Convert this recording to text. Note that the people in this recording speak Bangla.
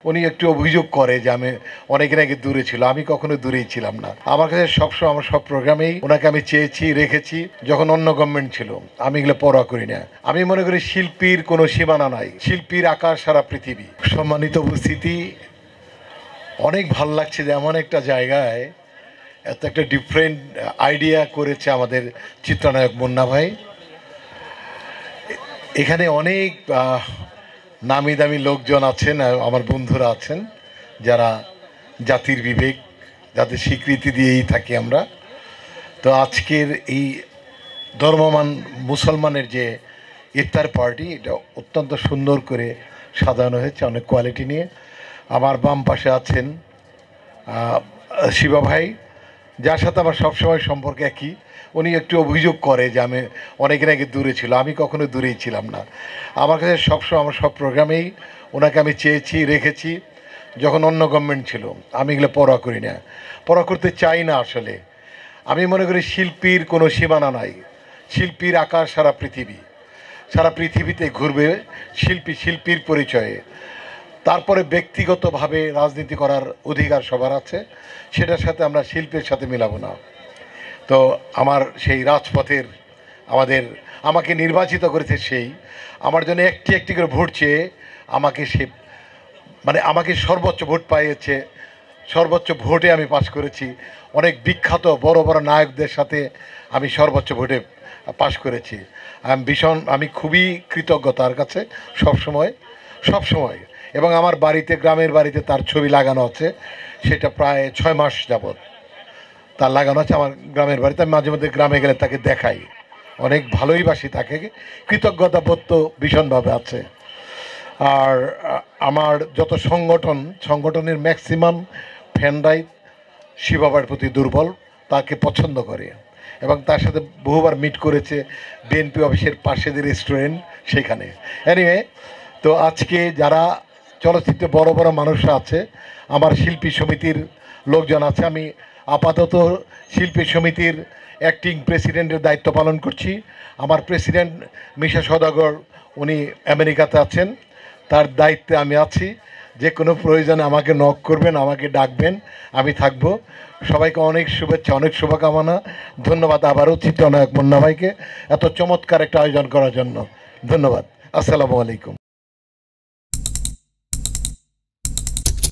উনি একটু অভিযোগ করে যে আমি অনেক নাকি দূরে ছিল। আমি কখনো দূরেই ছিলাম না। আমার কাছে সবসময় আমার সব প্রোগ্রামেই ওনাকে আমি চেয়েছি, রেখেছি, যখন অন্য গভর্নমেন্ট ছিল। আমি এগুলো পরোয়া করি না। আমি মনে করি শিল্পীর কোনো সীমানা নাই, শিল্পীর আকাশ সারা পৃথিবী। সম্মানিত উপস্থিতি, অনেক ভাল লাগছে যে এমন একটা জায়গায় এত একটা ডিফারেন্ট আইডিয়া করেছে আমাদের চিত্রনায়ক মুন্না ভাই। এখানে অনেক নামি দামি লোকজন আছেন, আমার বন্ধুরা আছেন, যারা জাতির বিবেক, যাদের স্বীকৃতি দিয়েই থাকি আমরা। তো আজকের এই ধর্মমান মুসলমানের যে ইফতার পার্টি, এটা অত্যন্ত সুন্দর করে সাজানো হয়েছে, অনেক কোয়ালিটি নিয়ে। আমার বাম পাশে আছেন শিবা ভাই, যার সাথে আমার সবসময় সম্পর্ক একই। উনি একটু অভিযোগ করে যে আমি অনেক নাকি দূরে ছিল। আমি কখনো দূরেই ছিলাম না। আমার কাছে সবসময় আমার সব প্রোগ্রামেই ওনাকে আমি চেয়েছি, রেখেছি, যখন অন্য গভর্নমেন্ট ছিল। আমি এগুলো পরোয়া করি না, পরোয়া করতে চাই না। আসলে আমি মনে করি শিল্পীর কোনো সীমানা নাই, শিল্পীর আকাশ সারা পৃথিবী। সারা পৃথিবীতে ঘুরবে শিল্পী, শিল্পীর পরিচয়ে। তারপরে ব্যক্তিগতভাবে রাজনীতি করার অধিকার সবার আছে, সেটার সাথে আমরা শিল্পের সাথে মিলাবো না। তো আমার সেই রাজপথের আমাকে নির্বাচিত করেছে সেই, আমার জন্য একটি একটি করে ভোট চেয়ে আমাকে সে আমাকে সর্বোচ্চ ভোট পাইয়েছে। সর্বোচ্চ ভোটে আমি পাশ করেছি। অনেক বিখ্যাত বড় বড় নায়কদের সাথে আমি সর্বোচ্চ ভোটে পাশ করেছি। আমি খুবই কৃতজ্ঞ তার কাছে সবসময়। এবং আমার বাড়িতে, গ্রামের বাড়িতে তার ছবি লাগানো আছে, সেটা প্রায় 6 মাস যাবৎ তার লাগানো আছে আমার গ্রামের বাড়িতে। আমি মাঝে মধ্যে গ্রামে গেলে তাকে দেখাই, অনেক ভালোই বাসি তাকে, কৃতজ্ঞতা বোধ তো ভীষণভাবে আছে। আর আমার যত সংগঠনের ম্যাক্সিমাম ফ্যানরাই শিবাবার প্রতি দুর্বল, তাকে পছন্দ করে এবং তার সাথে বহুবার মিট করেছে বিএনপি অফিসের পাশে যে রেস্টুরেন্ট, সেখানে। এনিওয়ে, তো আজকে যারা চলচ্চিত্রে বড় বড় মানুষরা আছে, আমার শিল্পী সমিতির লোকজন আছে। আমি আপাতত শিল্পী সমিতির অ্যাক্টিং প্রেসিডেন্টের দায়িত্ব পালন করছি। আমার প্রেসিডেন্ট মিশা সওদাগর, উনি আমেরিকাতে আছেন, তার দায়িত্বে আমি আছি। যে কোনো প্রয়োজনে আমাকে নক করবেন, আমাকে ডাকবেন, আমি থাকব। সবাইকে অনেক শুভেচ্ছা, অনেক শুভকামনা। ধন্যবাদ আবারও চিত্রনায়ক মুন্না ভাইকে এত চমৎকার একটা আয়োজন করার জন্য। ধন্যবাদ। আসসালামু আলাইকুম।